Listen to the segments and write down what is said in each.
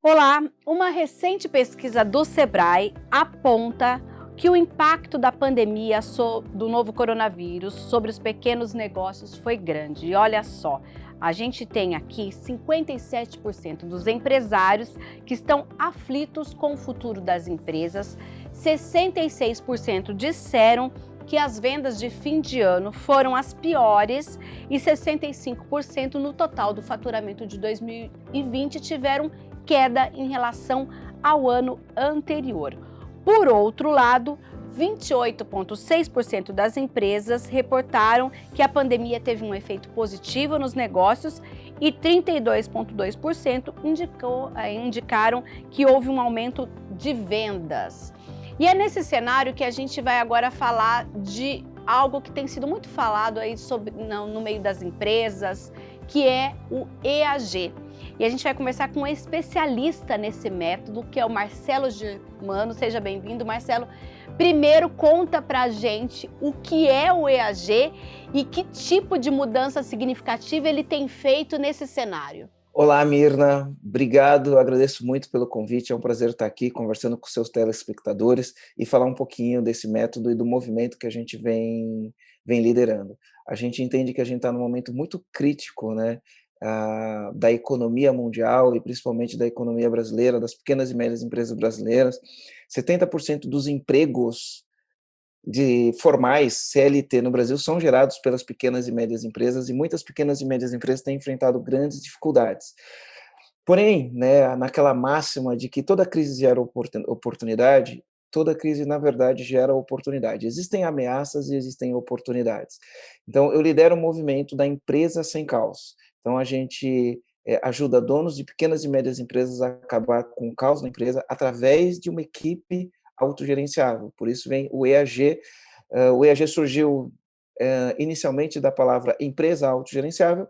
Olá, uma recente pesquisa do Sebrae aponta que o impacto da pandemia do novo coronavírus sobre os pequenos negócios foi grande. E olha só, a gente tem aqui 57% dos empresários que estão aflitos com o futuro das empresas, 66% disseram que as vendas de fim de ano foram as piores e 65% no total do faturamento de 2020 tiveram queda em relação ao ano anterior. Por outro lado, 28,6% das empresas reportaram que a pandemia teve um efeito positivo nos negócios e 32,2% indicaram que houve um aumento de vendas. E é nesse cenário que a gente vai agora falar de algo que tem sido muito falado aí no meio das empresas, que é o EAG. E a gente vai conversar com um especialista nesse método, que é o Marcelo Germano. Seja bem-vindo, Marcelo. Primeiro, conta pra gente o que é o EAG e que tipo de mudança significativa ele tem feito nesse cenário. Olá, Mirna. Obrigado, agradeço muito pelo convite. É um prazer estar aqui conversando com seus telespectadores e falar um pouquinho desse método e do movimento que a gente vem liderando. A gente entende que a gente está num momento muito crítico, né, da economia mundial e principalmente da economia brasileira, das pequenas e médias empresas brasileiras. 70% dos empregos formais, CLT, no Brasil, são gerados pelas pequenas e médias empresas, e muitas pequenas e médias empresas têm enfrentado grandes dificuldades. Porém, né, naquela máxima de que toda crise gera oportunidade, toda crise, na verdade, gera oportunidade. Existem ameaças e existem oportunidades. Então, eu lidero o movimento da empresa sem caos. Então, a gente ajuda donos de pequenas e médias empresas a acabar com o caos na empresa através de uma equipe autogerenciável. Por isso vem o EAG. O EAG surgiu inicialmente da palavra empresa autogerenciável,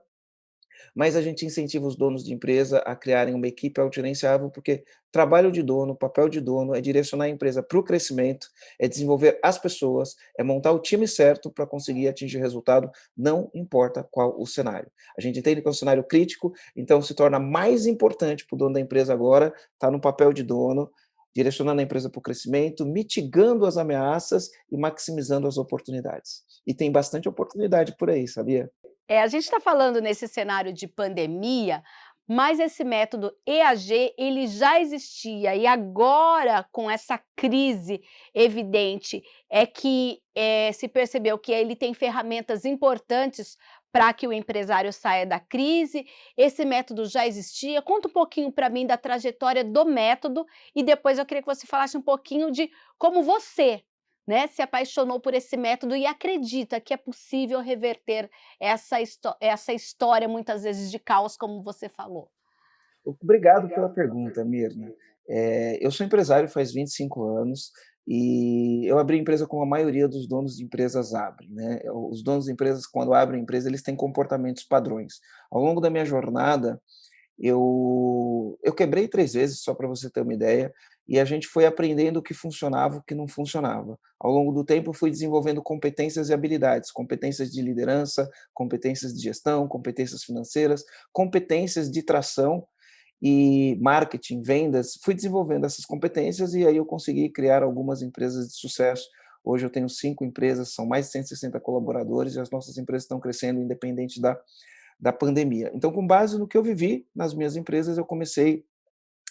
mas a gente incentiva os donos de empresa a criarem uma equipe autogerenciável, porque trabalho de dono, papel de dono é direcionar a empresa para o crescimento, é desenvolver as pessoas, é montar o time certo para conseguir atingir resultado, não importa qual o cenário. A gente entende que é um cenário crítico, então se torna mais importante para o dono da empresa agora estar no papel de dono, direcionando a empresa para o crescimento, mitigando as ameaças e maximizando as oportunidades. E tem bastante oportunidade por aí, sabia? A gente está falando nesse cenário de pandemia, mas esse método EAG ele já existia e agora com essa crise evidente é que se percebeu que ele tem ferramentas importantes para que o empresário saia da crise. Esse método já existia. Conta um pouquinho para mim da trajetória do método e depois eu queria que você falasse um pouquinho de como você, né, se apaixonou por esse método e acredita que é possível reverter essa história, muitas vezes, de caos, como você falou. Obrigado pela pergunta, Mirna. Eu sou empresário faz 25 anos e eu abri empresa como a maioria dos donos de empresas abrem, né? Os donos de empresas, quando abrem empresa, eles têm comportamentos padrões. Ao longo da minha jornada, eu quebrei 3 vezes, só para você ter uma ideia, e a gente foi aprendendo o que funcionava, o que não funcionava. Ao longo do tempo, eu fui desenvolvendo competências e habilidades, competências de liderança, competências de gestão, competências financeiras, competências de tração e marketing, vendas. Fui desenvolvendo essas competências e aí eu consegui criar algumas empresas de sucesso. Hoje eu tenho 5 empresas, são mais de 160 colaboradores e as nossas empresas estão crescendo independente da pandemia. Então, com base no que eu vivi nas minhas empresas, eu comecei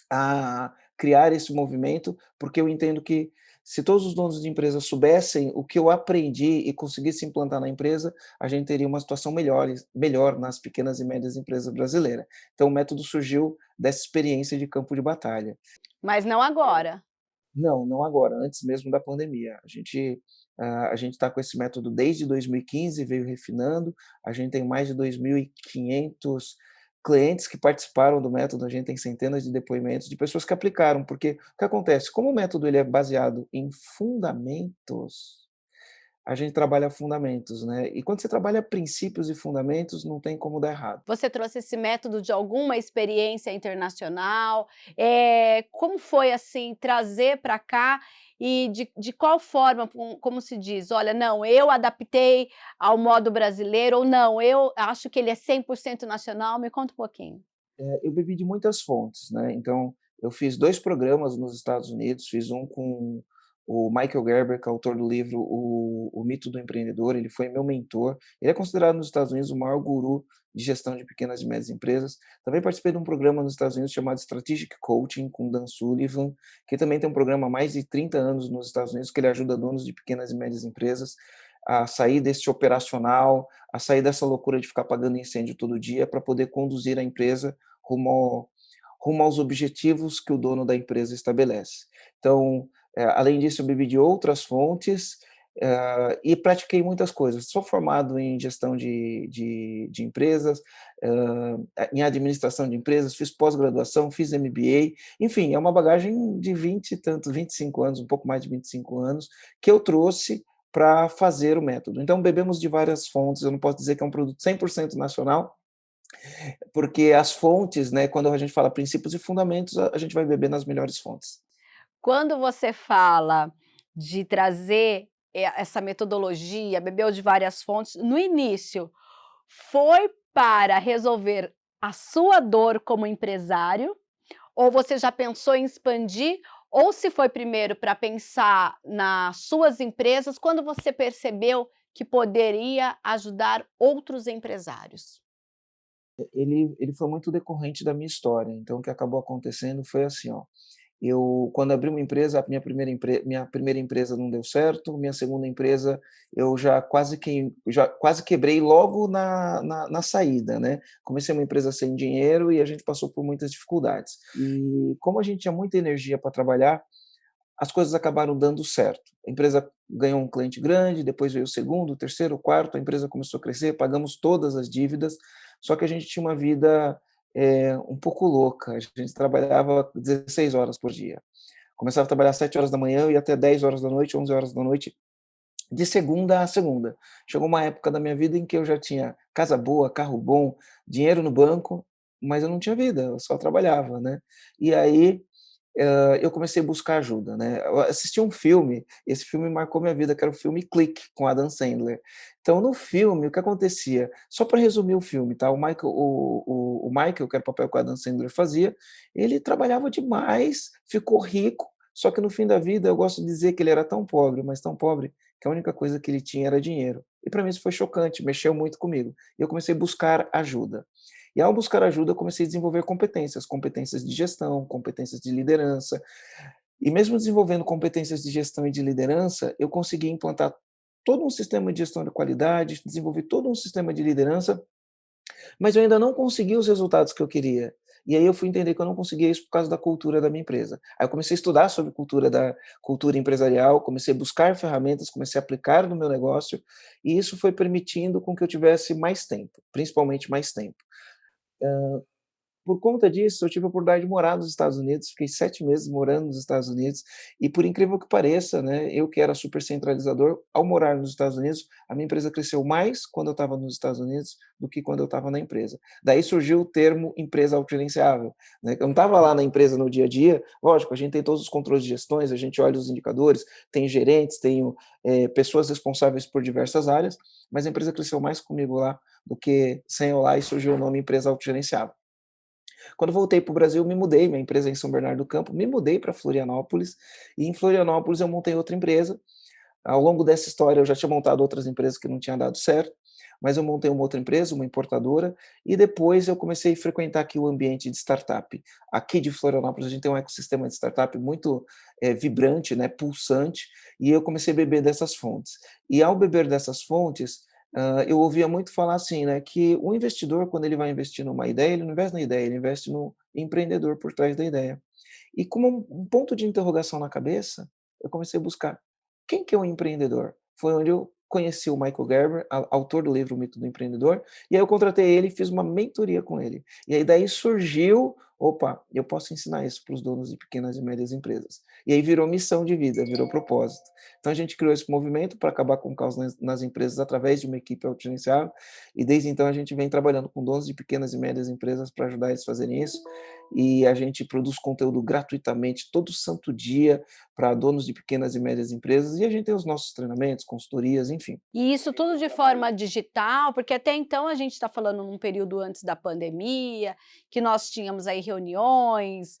a criar esse movimento, porque eu entendo que se todos os donos de empresa soubessem o que eu aprendi e conseguisse implantar na empresa, a gente teria uma situação melhor nas pequenas e médias empresas brasileiras. Então, o método surgiu dessa experiência de campo de batalha. Mas não agora. Não, não agora, antes mesmo da pandemia. A gente está com esse método desde 2015, veio refinando. A gente tem mais de 2.500 clientes que participaram do método. A gente tem centenas de depoimentos de pessoas que aplicaram, porque o que acontece? Como o método ele é baseado em fundamentos, a gente trabalha fundamentos, né? E quando você trabalha princípios e fundamentos, não tem como dar errado. Você trouxe esse método de alguma experiência internacional? Como foi, assim, trazer para cá e de qual forma, como se diz: "Olha, não, eu adaptei ao modo brasileiro", ou "Não, eu acho que ele é 100% nacional"? Me conta um pouquinho. Eu bebi de muitas fontes, né, então Eu fiz 2 programas nos Estados Unidos, fiz um com o Michael Gerber, que é autor do livro O Mito do Empreendedor, ele foi meu mentor. Ele é considerado nos Estados Unidos o maior guru de gestão de pequenas e médias empresas. Também participei de um programa nos Estados Unidos chamado Strategic Coaching, com Dan Sullivan, que também tem um programa há mais de 30 anos nos Estados Unidos, que ele ajuda donos de pequenas e médias empresas a sair desse operacional, a sair dessa loucura de ficar apagando incêndio todo dia, para poder conduzir a empresa rumo aos objetivos que o dono da empresa estabelece. Então, além disso, eu bebi de outras fontes, e pratiquei muitas coisas. Sou formado em gestão de empresas, em administração de empresas, fiz pós-graduação, fiz MBA, enfim, é uma bagagem de 20 e tantos, 25 anos, um pouco mais de 25 anos, que eu trouxe para fazer o método. Então, bebemos de várias fontes, eu não posso dizer que é um produto 100% nacional, porque as fontes, né, quando a gente fala princípios e fundamentos, a gente vai beber nas melhores fontes. Quando você fala de trazer, essa metodologia, bebeu de várias fontes, no início, foi para resolver a sua dor como empresário, ou você já pensou em expandir, ou se foi primeiro para pensar nas suas empresas, quando você percebeu que poderia ajudar outros empresários? Ele foi muito decorrente da minha história, então o que acabou acontecendo foi assim, ó, eu quando abri uma empresa, a minha primeira empresa não deu certo, minha segunda empresa eu já quase quebrei logo na saída, né. Comecei uma empresa sem dinheiro e a gente passou por muitas dificuldades. E como a gente tinha muita energia para trabalhar, as coisas acabaram dando certo. A empresa ganhou um cliente grande, depois veio o segundo, o terceiro, o quarto, a empresa começou a crescer, pagamos todas as dívidas, só que a gente tinha uma vida, um pouco louca, a gente trabalhava 16 horas por dia. Começava a trabalhar às 7 horas da manhã e ia até 10 horas da noite, 11 horas da noite, de segunda a segunda. Chegou uma época da minha vida em que eu já tinha casa boa, carro bom, dinheiro no banco, mas eu não tinha vida, eu só trabalhava, né. E aí eu comecei a buscar ajuda, né. Eu assisti um filme, esse filme marcou minha vida, que era o filme Clique, com Adam Sandler. Então no filme, o que acontecia só para resumir o filme, tá, o Michael, que era o papel que o Adam Sandler fazia, ele trabalhava demais, ficou rico, só que no fim da vida eu gosto de dizer que ele era tão pobre, mas tão pobre, que a única coisa que ele tinha era dinheiro. E para mim isso foi chocante, mexeu muito comigo. E eu comecei a buscar ajuda. E ao buscar ajuda, eu comecei a desenvolver competências, competências de gestão, competências de liderança. E mesmo desenvolvendo competências de gestão e de liderança, eu consegui implantar todo um sistema de gestão de qualidade, desenvolvi todo um sistema de liderança, mas eu ainda não consegui os resultados que eu queria. E aí eu fui entender que eu não conseguia isso por causa da cultura da minha empresa. Aí eu comecei a estudar sobre cultura empresarial, comecei a buscar ferramentas, comecei a aplicar no meu negócio, e isso foi permitindo com que eu tivesse mais tempo, principalmente mais tempo. Por conta disso, eu tive a oportunidade de morar nos Estados Unidos, fiquei 7 meses morando nos Estados Unidos, e por incrível que pareça, né, eu que era super centralizador, ao morar nos Estados Unidos, a minha empresa cresceu mais quando eu estava nos Estados Unidos do que quando eu estava na empresa. Daí surgiu o termo empresa autogerenciável, né, eu não estava lá na empresa no dia a dia, lógico, a gente tem todos os controles de gestões, a gente olha os indicadores, tem gerentes, tenho, pessoas responsáveis por diversas áreas, mas a empresa cresceu mais comigo lá do que sem eu lá, e surgiu o nome empresa autogerenciável. Quando voltei para o Brasil, me mudei, minha empresa é em São Bernardo do Campo, me mudei para Florianópolis, e em Florianópolis eu montei outra empresa. Ao longo dessa história eu já tinha montado outras empresas que não tinham dado certo, mas eu montei uma outra empresa, uma importadora, e depois eu comecei a frequentar aqui o ambiente de startup. Aqui de Florianópolis a gente tem um ecossistema de startup muito vibrante, né, pulsante, e eu comecei a beber dessas fontes. E ao beber dessas fontes, eu ouvia muito falar assim, né, que o investidor, quando ele vai investir numa ideia, ele não investe na ideia, ele investe no empreendedor por trás da ideia. E como um ponto de interrogação na cabeça, eu comecei a buscar quem que é o empreendedor? Foi onde eu conheci o Michael Gerber, autor do livro O Mito do Empreendedor, e aí eu contratei ele e fiz uma mentoria com ele. E aí daí surgiu, opa, eu posso ensinar isso para os donos de pequenas e médias empresas. E aí virou missão de vida, virou propósito. Então a gente criou esse movimento para acabar com o caos nas empresas através de uma equipe autogerenciável, e desde então a gente vem trabalhando com donos de pequenas e médias empresas para ajudar eles a fazerem isso, e a gente produz conteúdo gratuitamente todo santo dia para donos de pequenas e médias empresas, e a gente tem os nossos treinamentos, consultorias, enfim. E isso tudo de forma digital, porque até então a gente está falando num período antes da pandemia, que nós tínhamos aí reuniões,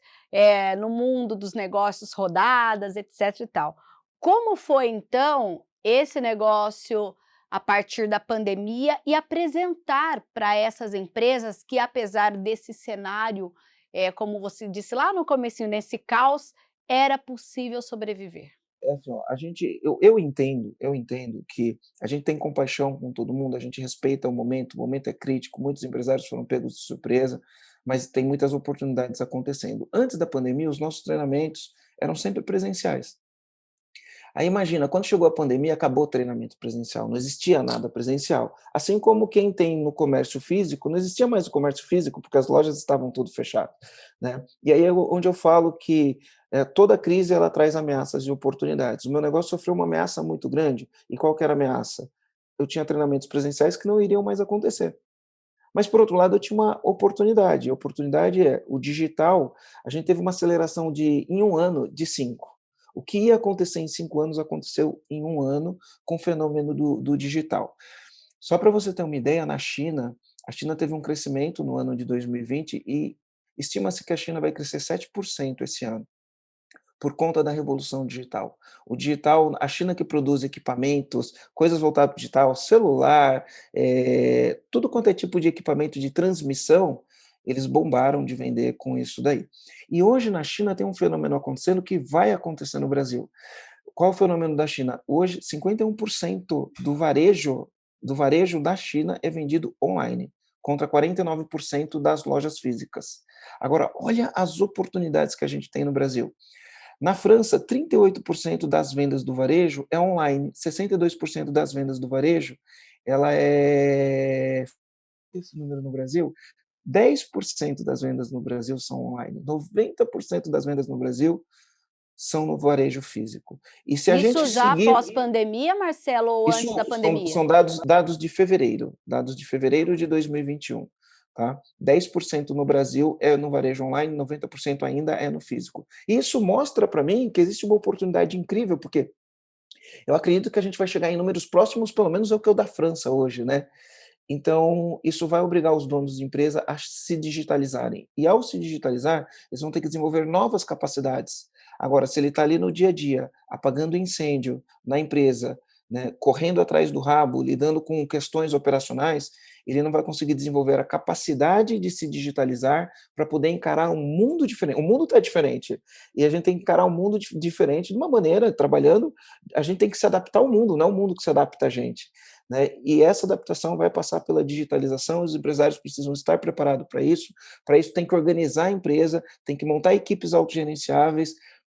no mundo dos negócios, rodadas, etc e tal. Como foi então esse negócio a partir da pandemia e apresentar para essas empresas que, apesar desse cenário, como você disse lá no comecinho, nesse caos, era possível sobreviver? É assim, ó, eu entendo que a gente tem compaixão com todo mundo, a gente respeita o momento é crítico, muitos empresários foram pegos de surpresa, mas tem muitas oportunidades acontecendo. Antes da pandemia, os nossos treinamentos eram sempre presenciais. Aí imagina, quando chegou a pandemia, acabou o treinamento presencial, não existia nada presencial. Assim como quem tem no comércio físico, não existia mais o comércio físico, porque as lojas estavam tudo fechado, né? E aí é onde eu falo que toda crise ela traz ameaças e oportunidades. O meu negócio sofreu uma ameaça muito grande. E qual que era a ameaça? Eu tinha treinamentos presenciais que não iriam mais acontecer. Mas, por outro lado, eu tinha uma oportunidade. A oportunidade é, o digital, a gente teve uma aceleração em um ano, de 5. O que ia acontecer em 5 anos aconteceu em um ano com o fenômeno do digital. Só para você ter uma ideia, na China, a China teve um crescimento no ano de 2020 e estima-se que a China vai crescer 7% esse ano por conta da revolução digital. O digital, a China que produz equipamentos, coisas voltadas para o digital, celular, tudo quanto é tipo de equipamento de transmissão, eles bombaram de vender com isso daí. E hoje na China tem um fenômeno acontecendo que vai acontecer no Brasil. Qual é o fenômeno da China? Hoje, 51% do varejo da China é vendido online, contra 49% das lojas físicas. Agora, olha as oportunidades que a gente tem no Brasil. Na França, 38% das vendas do varejo é online, 62% das vendas do varejo, ela é esse número no Brasil, 10% das vendas no Brasil são online, 90% das vendas no Brasil são no varejo físico. E se a gente Isso já seguir após pandemia, Marcelo, ou isso antes da são pandemia? são dados de fevereiro de 2021, tá. 10% no Brasil é no varejo online, 90% ainda é no físico. E isso mostra para mim que existe uma oportunidade incrível, porque eu acredito que a gente vai chegar em números próximos, pelo menos ao que é o da França hoje, né. Então, isso vai obrigar os donos de empresa a se digitalizarem. E ao se digitalizar, eles vão ter que desenvolver novas capacidades. Agora, se ele está ali no dia a dia, apagando incêndio na empresa, né, correndo atrás do rabo, lidando com questões operacionais, ele não vai conseguir desenvolver a capacidade de se digitalizar para poder encarar um mundo diferente. O mundo está diferente. E a gente tem que encarar um mundo diferente de uma maneira, trabalhando, a gente tem que se adaptar ao mundo, não é o mundo que se adapta a gente. Né? E essa adaptação vai passar pela digitalização, os empresários precisam estar preparados para isso tem que organizar a empresa, tem que montar equipes autogerenciáveis,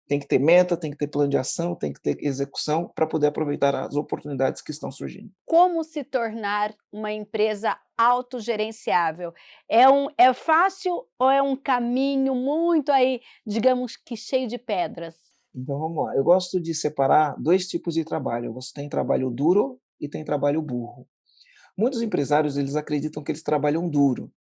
tem que ter meta, tem que ter plano de ação, tem que ter execução para poder aproveitar as oportunidades que estão surgindo. Como se tornar uma empresa autogerenciável? É fácil ou é um caminho muito aí, digamos que cheio de pedras? Então vamos lá, eu gosto de separar dois tipos de trabalho, você tem trabalho duro e tem trabalho burro. Muitos empresários eles acreditam que eles trabalham duro,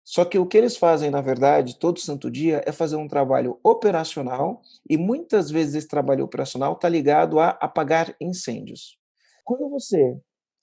só que o que eles fazem, na verdade, todo santo dia, é fazer um trabalho operacional e muitas vezes esse trabalho operacional está ligado a apagar incêndios. Quando você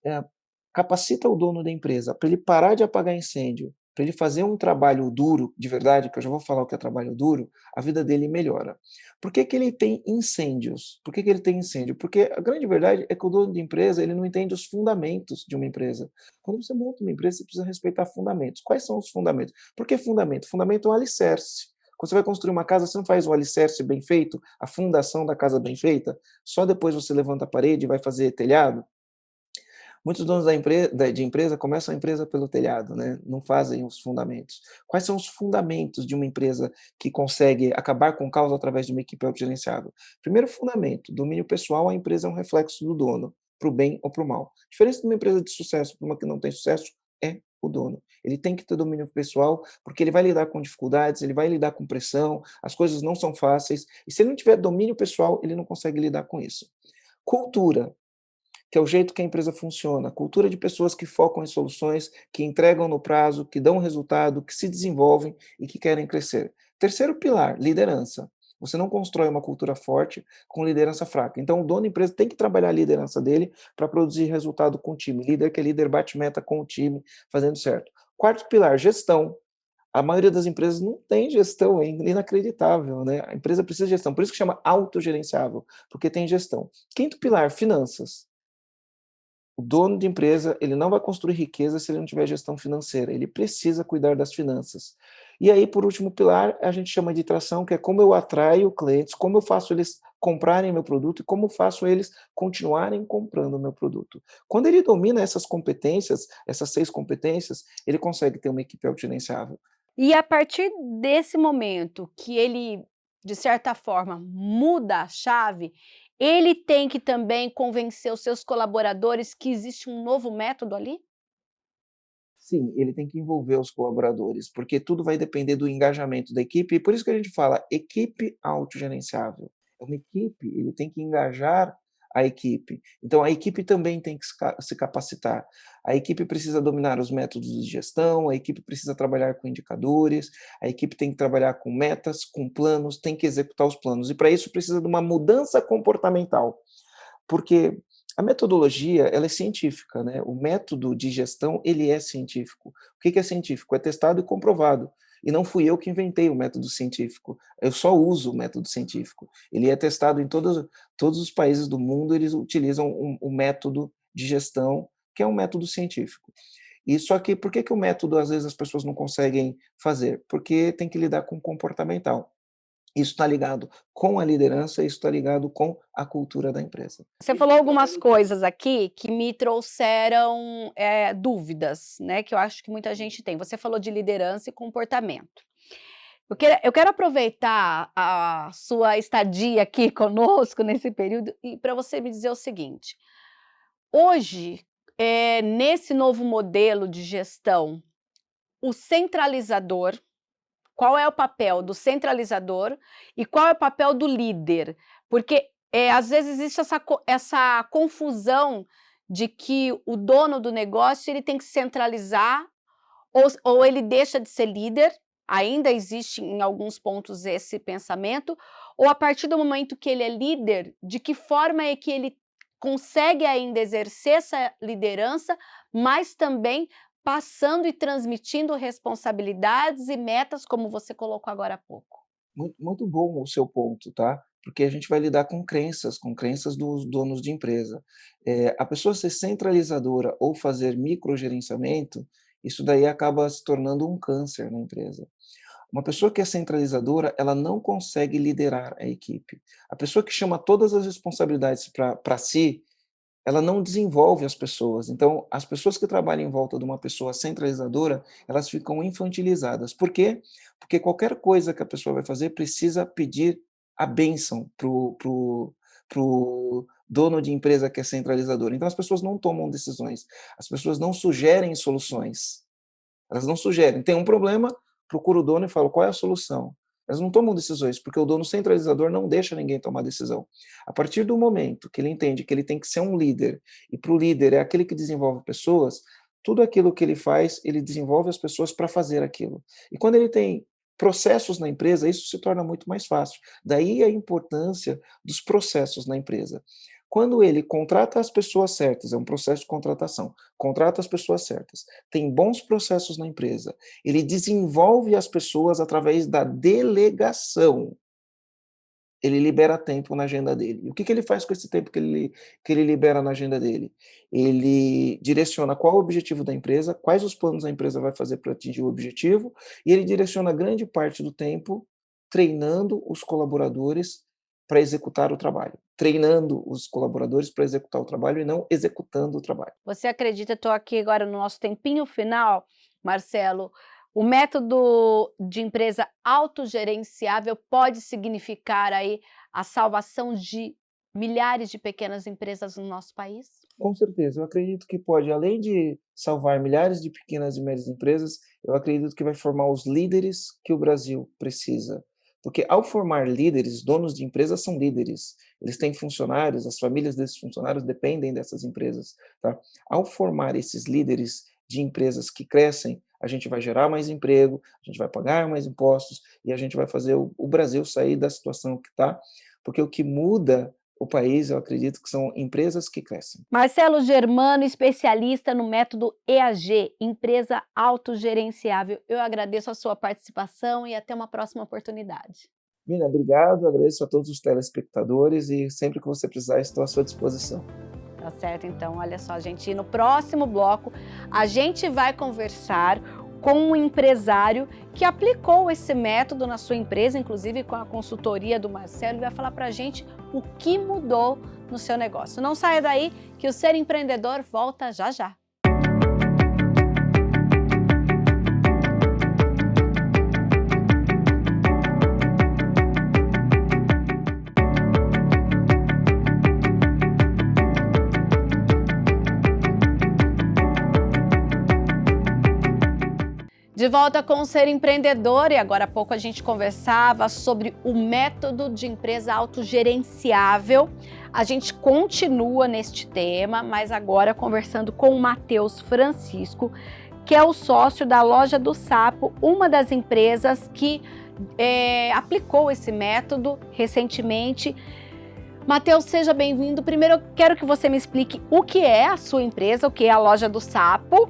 eh, capacita o dono da empresa para ele parar de apagar incêndio, para ele fazer um trabalho duro, de verdade, que eu já vou falar o que é trabalho duro, a vida dele melhora. Por que que ele tem incêndios? Por que que ele tem incêndio? Porque a grande verdade é que o dono de empresa, ele não entende os fundamentos de uma empresa. Quando você monta uma empresa, você precisa respeitar fundamentos. Quais são os fundamentos? Por que fundamento? Fundamento é um alicerce. Quando você vai construir uma casa, você não faz o alicerce bem feito, a fundação da casa bem feita, só depois você levanta a parede e vai fazer telhado? Muitos donos de empresa começam a empresa pelo telhado, né? Não fazem os fundamentos. Quais são os fundamentos de uma empresa que consegue acabar com o caos através de uma equipe autogerenciável? Primeiro fundamento, domínio pessoal, a empresa é um reflexo do dono, para o bem ou para o mal. A diferença de uma empresa de sucesso para uma que não tem sucesso é o dono. Ele tem que ter domínio pessoal, porque ele vai lidar com dificuldades, ele vai lidar com pressão, as coisas não são fáceis, e se ele não tiver domínio pessoal, ele não consegue lidar com isso. Cultura, que é o jeito que a empresa funciona, cultura de pessoas que focam em soluções, que entregam no prazo, que dão resultado, que se desenvolvem e que querem crescer. Terceiro pilar, liderança. Você não constrói uma cultura forte com liderança fraca. Então, o dono da empresa tem que trabalhar a liderança dele para produzir resultado com o time. Líder que é líder bate meta com o time, fazendo certo. Quarto pilar, gestão. A maioria das empresas não tem gestão, é inacreditável, né? A empresa precisa de gestão, por isso que chama autogerenciável, porque tem gestão. Quinto pilar, finanças. O dono de empresa, ele não vai construir riqueza se ele não tiver gestão financeira, ele precisa cuidar das finanças. E aí, por último pilar, a gente chama de tração, que é como eu atraio clientes, como eu faço eles comprarem meu produto e como faço eles continuarem comprando o meu produto. Quando ele domina essas competências, essas 6 competências, ele consegue ter uma equipe autogerenciável. E a partir desse momento que ele, de certa forma, muda a chave, ele tem que também convencer os seus colaboradores que existe um novo método ali? Sim, ele tem que envolver os colaboradores, porque tudo vai depender do engajamento da equipe, e por isso que a gente fala equipe autogerenciável. É uma equipe, ele tem que engajar a equipe. Então a equipe também tem que se capacitar. A equipe precisa dominar os métodos de gestão, a equipe precisa trabalhar com indicadores, a equipe tem que trabalhar com metas, com planos, tem que executar os planos. E para isso precisa de uma mudança comportamental. Porque a metodologia, ela é científica, né? O método de gestão, ele é científico. O que é científico? É testado e comprovado. E não fui eu que inventei o método científico. Eu só uso o método científico. Ele é testado em todos os países do mundo, eles utilizam um método de gestão que é um método científico. E só que por que o método às vezes as pessoas não conseguem fazer? Porque tem que lidar com o comportamental. Isso está ligado com a liderança, isso está ligado com a cultura da empresa. Você falou algumas coisas aqui que me trouxeram, dúvidas, né, que eu acho que muita gente tem. Você falou de liderança e comportamento. Eu quero aproveitar a sua estadia aqui conosco nesse período e para você me dizer o seguinte: hoje, nesse novo modelo de gestão, o centralizador, qual é o papel do centralizador e qual é o papel do líder? Porque, às vezes existe essa confusão de que o dono do negócio ele tem que centralizar ou ele deixa de ser líder, ainda existe em alguns pontos esse pensamento, ou a partir do momento que ele é líder, de que forma é que ele consegue ainda exercer essa liderança, mas também passando e transmitindo responsabilidades e metas, como você colocou agora há pouco. Muito bom o seu ponto, tá? Porque a gente vai lidar com crenças dos donos de empresa. A pessoa ser centralizadora ou fazer microgerenciamento, isso daí acaba se tornando um câncer na empresa. Uma pessoa que é centralizadora, ela não consegue liderar a equipe. A pessoa que chama todas as responsabilidades para si, ela não desenvolve as pessoas. Então, as pessoas que trabalham em volta de uma pessoa centralizadora, elas ficam infantilizadas. Por quê? Porque qualquer coisa que a pessoa vai fazer precisa pedir a bênção pro dono de empresa que é centralizador. Então, as pessoas não tomam decisões, as pessoas não sugerem soluções. Elas não sugerem. Tem um problema, procura o dono e fala qual é a solução. Elas não tomam decisões, porque o dono centralizador não deixa ninguém tomar decisão. A partir do momento que ele entende que ele tem que ser um líder, e para o líder é aquele que desenvolve pessoas, tudo aquilo que ele faz, ele desenvolve as pessoas para fazer aquilo. E quando ele tem processos na empresa, isso se torna muito mais fácil. Daí a importância dos processos na empresa. Quando ele contrata as pessoas certas, é um processo de contratação, contrata as pessoas certas, tem bons processos na empresa, ele desenvolve as pessoas através da delegação, ele libera tempo na agenda dele. E o que ele faz com esse tempo que ele libera na agenda dele? Ele direciona qual o objetivo da empresa, quais os planos a empresa vai fazer para atingir o objetivo, e ele direciona grande parte do tempo treinando os colaboradores para executar o trabalho. Treinando os colaboradores para executar o trabalho e não executando o trabalho. Você acredita, estou aqui agora no nosso tempinho final, Marcelo, o método de empresa autogerenciável pode significar aí a salvação de milhares de pequenas empresas no nosso país? Com certeza, eu acredito que pode, além de salvar milhares de pequenas e médias empresas, eu acredito que vai formar os líderes que o Brasil precisa. Porque ao formar líderes, donos de empresas são líderes. Eles têm funcionários, as famílias desses funcionários dependem dessas empresas, tá? Ao formar esses líderes de empresas que crescem, a gente vai gerar mais emprego, a gente vai pagar mais impostos e a gente vai fazer o Brasil sair da situação que está, porque o que muda o país, eu acredito que são empresas que crescem. Marcelo Germano, especialista no método EAG, empresa autogerenciável. Eu agradeço a sua participação e até uma próxima oportunidade. Mina, obrigado, agradeço a todos os telespectadores e sempre que você precisar, estou à sua disposição. Tá certo, então, olha só, gente, no próximo bloco a gente vai conversar com um empresário que aplicou esse método na sua empresa, inclusive com a consultoria do Marcelo, e vai falar pra gente o que mudou no seu negócio. Não saia daí, que o Ser Empreendedor volta já já. De volta com o Ser Empreendedor, e agora há pouco a gente conversava sobre o método de empresa autogerenciável. A gente continua neste tema, mas agora conversando com o Matheus Francisco, que é o sócio da Loja do Sapo, uma das empresas que aplicou esse método recentemente. Matheus, seja bem-vindo. Primeiro, eu quero que você me explique o que é a sua empresa, o que é a Loja do Sapo,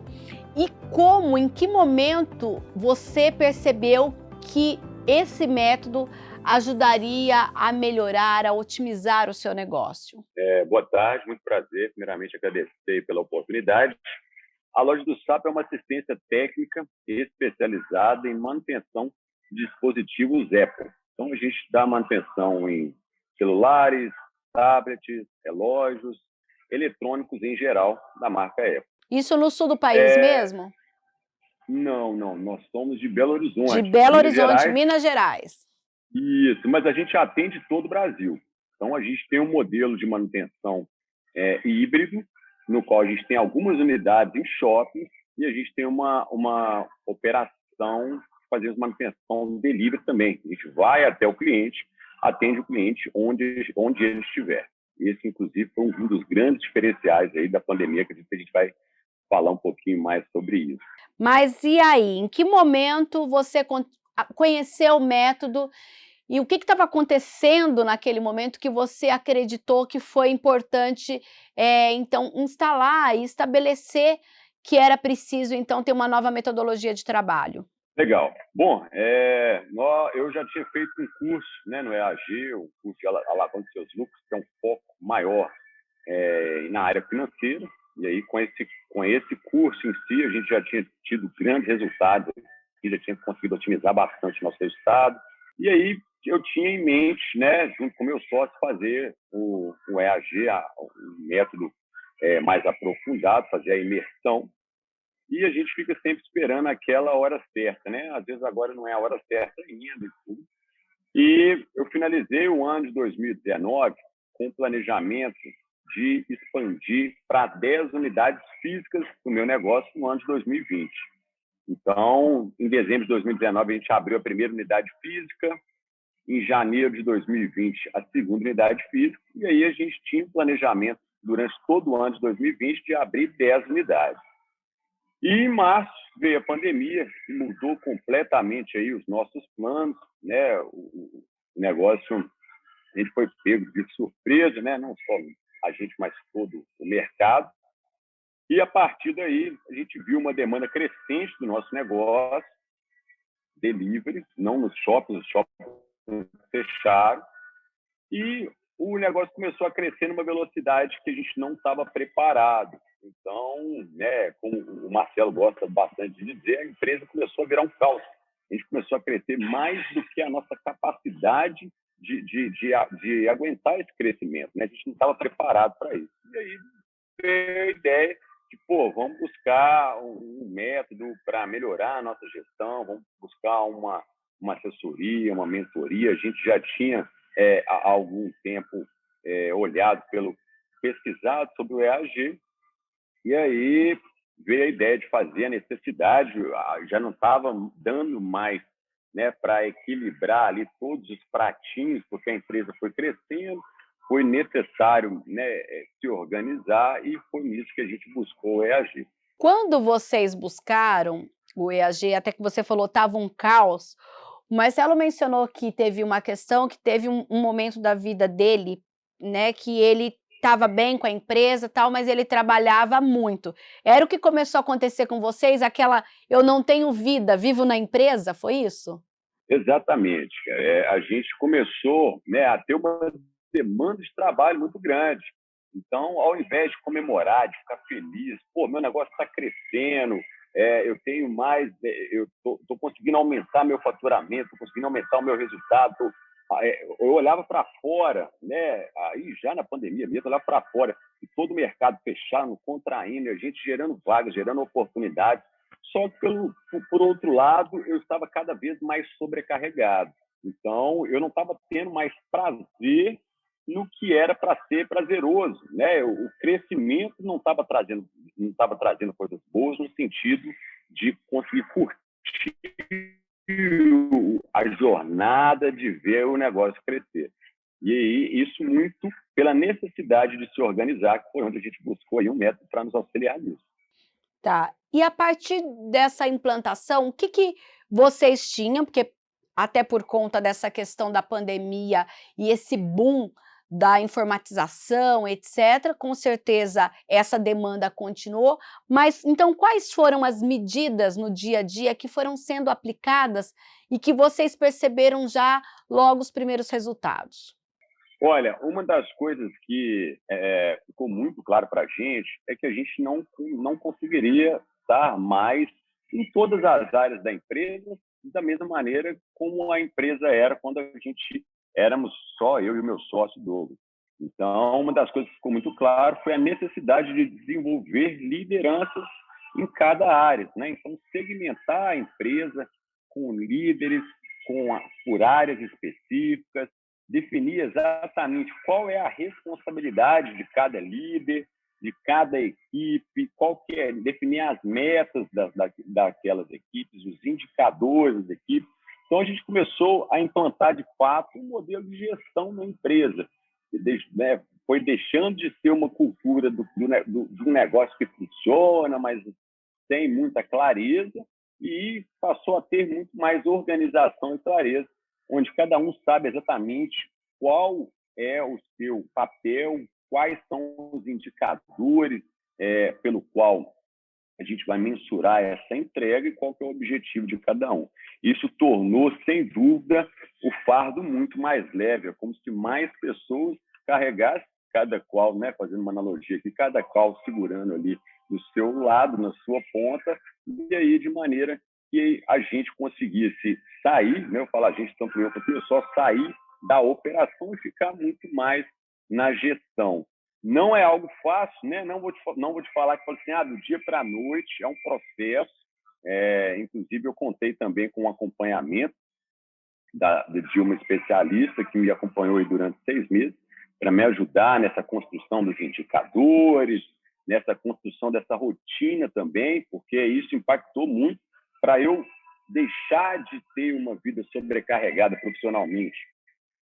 e como, em que momento você percebeu que esse método ajudaria a melhorar, a otimizar o seu negócio? Boa tarde, muito prazer. Primeiramente, agradecer pela oportunidade. A Loja do Sapo é uma assistência técnica especializada em manutenção de dispositivos Apple. Então, a gente dá manutenção em celulares, tablets, relógios, eletrônicos em geral, da marca Apple. Isso no sul do país mesmo? Não, nós somos de Belo Horizonte. De Belo Horizonte, Minas Gerais. Isso, mas a gente atende todo o Brasil. Então, a gente tem um modelo de manutenção híbrido, no qual a gente tem algumas unidades em shopping e a gente tem uma operação de fazer manutenção delivery também. A gente vai até o cliente, atende o cliente onde ele estiver. Esse, inclusive, foi um dos grandes diferenciais aí da pandemia, que a gente vai falar um pouquinho mais sobre isso. Mas e aí, em que momento você conheceu o método e o que estava acontecendo naquele momento que você acreditou que foi importante, então, instalar e estabelecer que era preciso, então, ter uma nova metodologia de trabalho? Legal. Bom, eu já tinha feito um curso, né, no EAG, o curso de Alavanca Seus Lucros, que é um foco maior na área financeira. E aí, com esse curso em si, a gente já tinha tido grandes resultados, e já tinha conseguido otimizar bastante o nosso resultado. E aí, eu tinha em mente, né, junto com o meu sócio, fazer o EAG, um método mais aprofundado, fazer a imersão. E a gente fica sempre esperando aquela hora certa, né? Às vezes agora não é a hora certa ainda. E eu finalizei o ano de 2019 com o planejamento de expandir para 10 unidades físicas do meu negócio no ano de 2020. Então, em dezembro de 2019, a gente abriu a primeira unidade física, em janeiro de 2020, a segunda unidade física, e aí a gente tinha um planejamento durante todo o ano de 2020 de abrir 10 unidades. E em março veio a pandemia e mudou completamente aí os nossos planos, né? O negócio, a gente foi pego de surpresa, né? Não só a gente, mas todo o mercado. E a partir daí a gente viu uma demanda crescente do nosso negócio, delivery, não nos shoppings, os shoppings fecharam, e o negócio começou a crescer numa velocidade que a gente não estava preparado. Então, né, como o Marcelo gosta bastante de dizer, a empresa começou a virar um caos. A gente começou a crescer mais do que a nossa capacidade de aguentar esse crescimento, né? A gente não estava preparado para isso. E aí veio a ideia de, vamos buscar um método para melhorar a nossa gestão, vamos buscar uma assessoria, uma mentoria. A gente já tinha, há algum tempo, pesquisado sobre o EAG, e aí veio a ideia de fazer a necessidade, já não estava dando mais, né, para equilibrar ali todos os pratinhos, porque a empresa foi crescendo, foi necessário, né, se organizar, e foi nisso que a gente buscou o EAG. Quando vocês buscaram o EAG, até que você falou estava um caos, o Marcelo mencionou que teve uma questão, que teve um momento da vida dele, né, que ele estava bem com a empresa, tal, mas ele trabalhava muito. Era o que começou a acontecer com vocês, aquela eu não tenho vida, vivo na empresa, foi isso? Exatamente. A gente começou, né, a ter uma demanda de trabalho muito grande. Então, ao invés de comemorar, de ficar feliz, pô, meu negócio está crescendo, eu tenho mais, eu estou conseguindo aumentar meu faturamento, estou conseguindo aumentar o meu resultado. Eu olhava para fora, né, aí já na pandemia mesmo, eu olhava para fora, e todo o mercado fechado, contraindo, a gente gerando vagas, gerando oportunidades. Só que, por outro lado, eu estava cada vez mais sobrecarregado. Então, eu não estava tendo mais prazer no que era para ser prazeroso, né? O crescimento não estava trazendo coisas boas no sentido de conseguir curtir a jornada de ver o negócio crescer. E aí, isso muito pela necessidade de se organizar, que foi onde a gente buscou aí um método para nos auxiliar nisso. Tá. E a partir dessa implantação, o que que vocês tinham? Porque até por conta dessa questão da pandemia e esse boom da informatização, etcétera, com certeza essa demanda continuou, mas então quais foram as medidas no dia a dia que foram sendo aplicadas e que vocês perceberam já logo os primeiros resultados? Olha, uma das coisas que ficou muito claro para a gente é que a gente não conseguiria estar mais em todas as áreas da empresa da mesma maneira como a empresa era quando a gente éramos só eu e o meu sócio Douglas. Então, uma das coisas que ficou muito claro foi a necessidade de desenvolver lideranças em cada área, né? Então, segmentar a empresa com líderes, por áreas específicas, definir exatamente qual é a responsabilidade de cada líder, de cada equipe, definir as metas daquelas equipes, os indicadores das equipes. Então, a gente começou a implantar, de fato, um modelo de gestão na empresa. Né, foi deixando de ser uma cultura de um negócio que funciona, mas sem muita clareza, e passou a ter muito mais organização e clareza, onde cada um sabe exatamente qual é o seu papel, quais são os indicadores pelo qual a gente vai mensurar essa entrega e qual que é o objetivo de cada um. Isso tornou, sem dúvida, o fardo muito mais leve, é como se mais pessoas carregassem, cada qual, né, fazendo uma analogia aqui, cada qual segurando ali do seu lado, na sua ponta, e aí de maneira que a gente conseguisse sair, né, eu falo a gente, tanto eu quanto eu, só sair da operação e ficar muito mais na gestão. Não é algo fácil, né? Não vou te falar que assim, do dia para a noite, é um processo. Inclusive, eu contei também com o acompanhamento de uma especialista que me acompanhou aí durante 6 meses para me ajudar nessa construção dos indicadores, nessa construção dessa rotina também, porque isso impactou muito para eu deixar de ter uma vida sobrecarregada profissionalmente.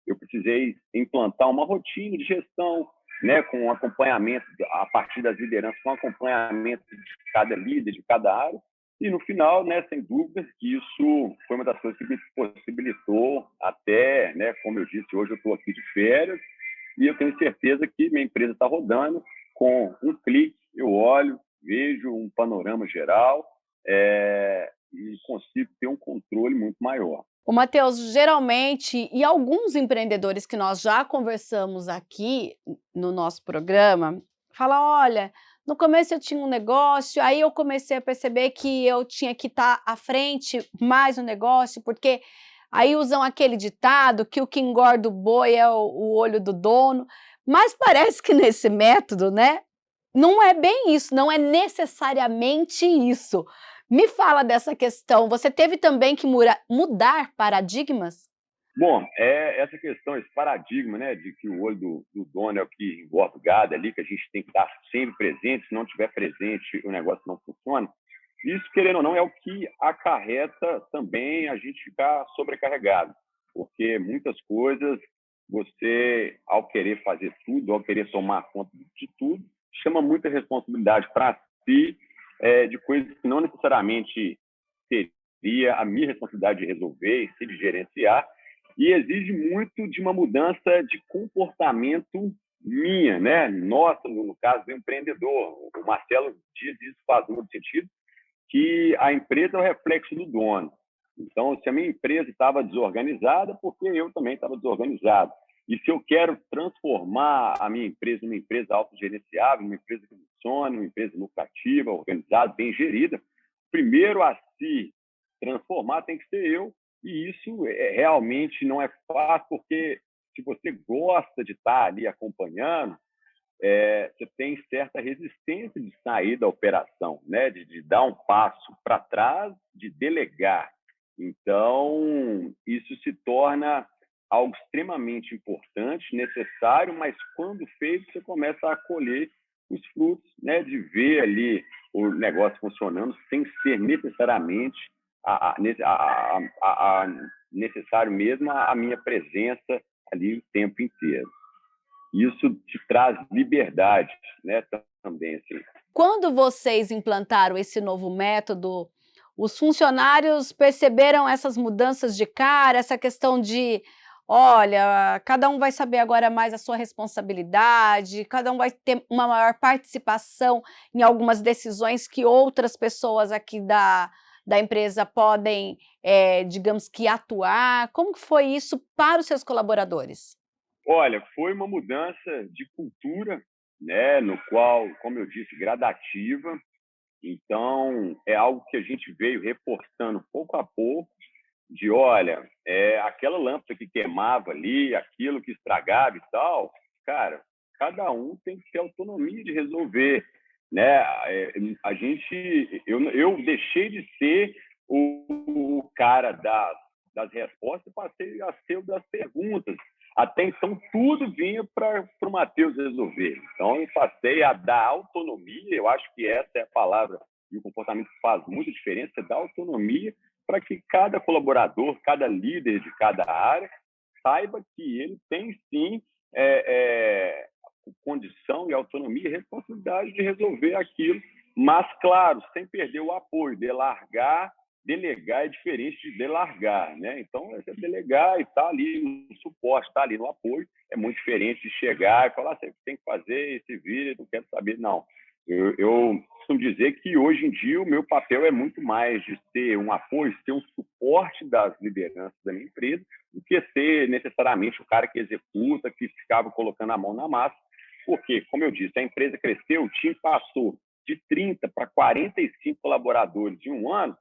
Eu precisei implantar uma rotina de gestão, né, com acompanhamento a partir das lideranças, com acompanhamento de cada líder, de cada área. E, no final, né, sem dúvidas, que isso foi uma das coisas que me possibilitou até, né, como eu disse, hoje eu estou aqui de férias e eu tenho certeza que minha empresa está rodando. Com um clique, eu olho, vejo um panorama geral e consigo ter um controle muito maior. O Matheus, geralmente, e alguns empreendedores que nós já conversamos aqui no nosso programa, fala: olha, no começo eu tinha um negócio, aí eu comecei a perceber que eu tinha que estar à frente mais no negócio, porque aí usam aquele ditado que o que engorda o boi é o olho do dono, mas parece que nesse método, né, não é bem isso, não é necessariamente isso. Me fala dessa questão, você teve também que mudar paradigmas? Bom, essa questão, esse paradigma, né, de que o olho do dono é o que engorda o gado ali, que a gente tem que estar sempre presente, se não estiver presente o negócio não funciona. Isso, querendo ou não, é o que acarreta também a gente ficar sobrecarregado, porque muitas coisas você, ao querer fazer tudo, ao querer tomar conta de tudo, chama muita responsabilidade para si, de coisas que não necessariamente seria a minha responsabilidade de resolver e de gerenciar, e exige muito de uma mudança de comportamento minha, né? Nossa, no caso do empreendedor. O Marcelo diz isso, faz muito sentido, que a empresa é o reflexo do dono. Então, se a minha empresa estava desorganizada, porque eu também estava desorganizado. E se eu quero transformar a minha empresa numa empresa autogerenciável, uma empresa que funcione, uma empresa lucrativa, organizada, bem gerida, primeiro a se transformar tem que ser eu. E isso realmente não é fácil, porque se você gosta de estar ali acompanhando, você tem certa resistência de sair da operação, né? de dar um passo para trás, de delegar. Então, isso se torna algo extremamente importante, necessário, mas quando feito, você começa a colher os frutos, né? De ver ali o negócio funcionando sem ser necessariamente necessário mesmo a minha presença ali o tempo inteiro. Isso te traz liberdade, né? Também assim. Quando vocês implantaram esse novo método, os funcionários perceberam essas mudanças de cara, essa questão de, olha, cada um vai saber agora mais a sua responsabilidade, cada um vai ter uma maior participação em algumas decisões que outras pessoas aqui da empresa podem, digamos que atuar. Como que foi isso para os seus colaboradores? Olha, foi uma mudança de cultura, né? No qual, como eu disse, gradativa. Então, é algo que a gente veio reforçando pouco a pouco, de, olha, aquela lâmpada que queimava ali, aquilo que estragava e tal, cara, cada um tem que ter autonomia de resolver, né? Eu deixei de ser o cara das respostas e passei a ser o das perguntas. Até então, tudo vinha para o Matheus resolver. Então, eu passei a dar autonomia, eu acho que essa é a palavra, e o comportamento faz muita diferença, dar autonomia para que cada colaborador, cada líder de cada área, saiba que ele tem, sim, condição e autonomia e responsabilidade de resolver aquilo, mas, claro, sem perder o apoio. Delegar é diferente de delargar, né? Então, você delegar e estar ali no suporte, estar ali no apoio, é muito diferente de chegar e falar, você tem que fazer, se vira, não quero saber, não. Eu costumo dizer que, hoje em dia, o meu papel é muito mais de ser um apoio, ser um suporte das lideranças da minha empresa, do que ser necessariamente o cara que executa, que ficava colocando a mão na massa. Porque, como eu disse, a empresa cresceu, o time passou de 30 para 45 colaboradores em um ano,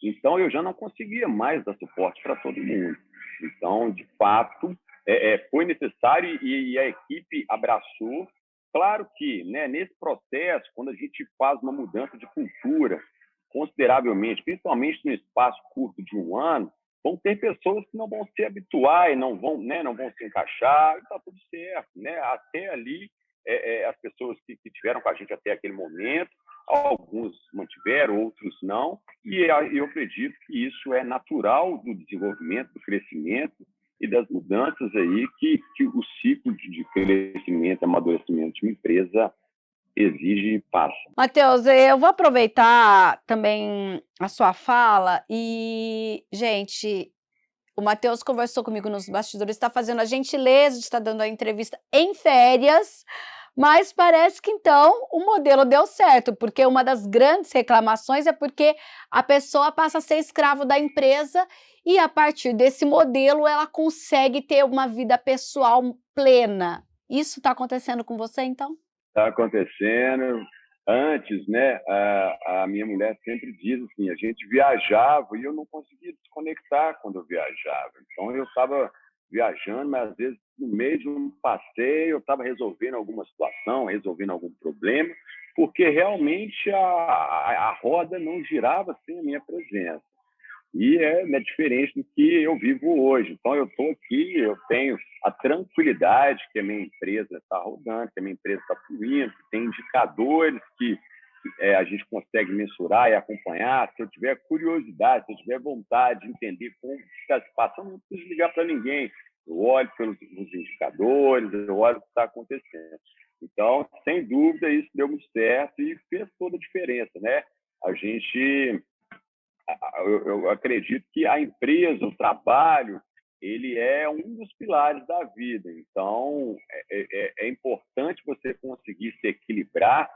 então eu já não conseguia mais dar suporte para todo mundo. Então, de fato, foi necessário e a equipe abraçou. Claro que, né, nesse processo, quando a gente faz uma mudança de cultura consideravelmente, principalmente no espaço curto de um ano, vão ter pessoas que não vão se habituar e não vão se encaixar, e está tudo certo, né? Até ali, as pessoas que tiveram com a gente até aquele momento, alguns mantiveram, outros não, e eu acredito que isso é natural do desenvolvimento, do crescimento e das mudanças aí que o ciclo de crescimento e amadurecimento de uma empresa exige e passa. Matheus, eu vou aproveitar também a sua fala e, gente, o Matheus conversou comigo nos bastidores, está fazendo a gentileza de estar dando a entrevista em férias, mas parece que então o modelo deu certo, porque uma das grandes reclamações é porque a pessoa passa a ser escravo da empresa e a partir desse modelo ela consegue ter uma vida pessoal plena. Isso está acontecendo com você, então? Está acontecendo. Antes, né, a minha mulher sempre diz assim, a gente viajava e eu não conseguia desconectar quando eu viajava. Então, eu estava viajando, mas às vezes no meio de um passeio eu estava resolvendo alguma situação, resolvendo algum problema, porque realmente a roda não girava sem a minha presença. E é diferente do que eu vivo hoje. Então, eu estou aqui, eu tenho a tranquilidade que a minha empresa está rodando, que a minha empresa está fluindo, que tem indicadores que a gente consegue mensurar e acompanhar. Se eu tiver curiosidade, se eu tiver vontade de entender como está se passando, não preciso ligar para ninguém. Eu olho pelos indicadores, eu olho o que está acontecendo. Então, sem dúvida, isso deu muito certo e fez toda a diferença, né? Eu acredito que a empresa, o trabalho, ele é um dos pilares da vida. Então, é importante você conseguir se equilibrar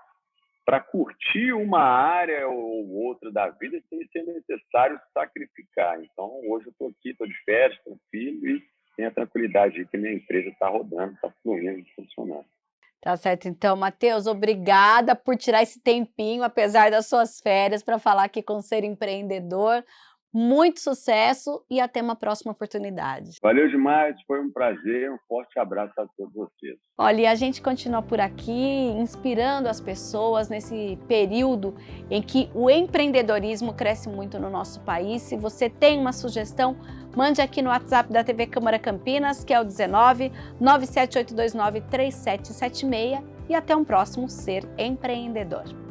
para curtir uma área ou outra da vida sem ser necessário sacrificar. Então, hoje eu estou aqui, estou de férias, tranquilo, e tenho a tranquilidade de que minha empresa está rodando, está fluindo, funcionando. Tá certo, então, Matheus, obrigada por tirar esse tempinho, apesar das suas férias, para falar aqui com o Ser Empreendedor. Muito sucesso e até uma próxima oportunidade. Valeu demais, foi um prazer, um forte abraço a todos vocês. Olha, e a gente continua por aqui, inspirando as pessoas nesse período em que o empreendedorismo cresce muito no nosso país. Se você tem uma sugestão, mande aqui no WhatsApp da TV Câmara Campinas, que é o 19 97829 3776, e até um próximo Ser Empreendedor.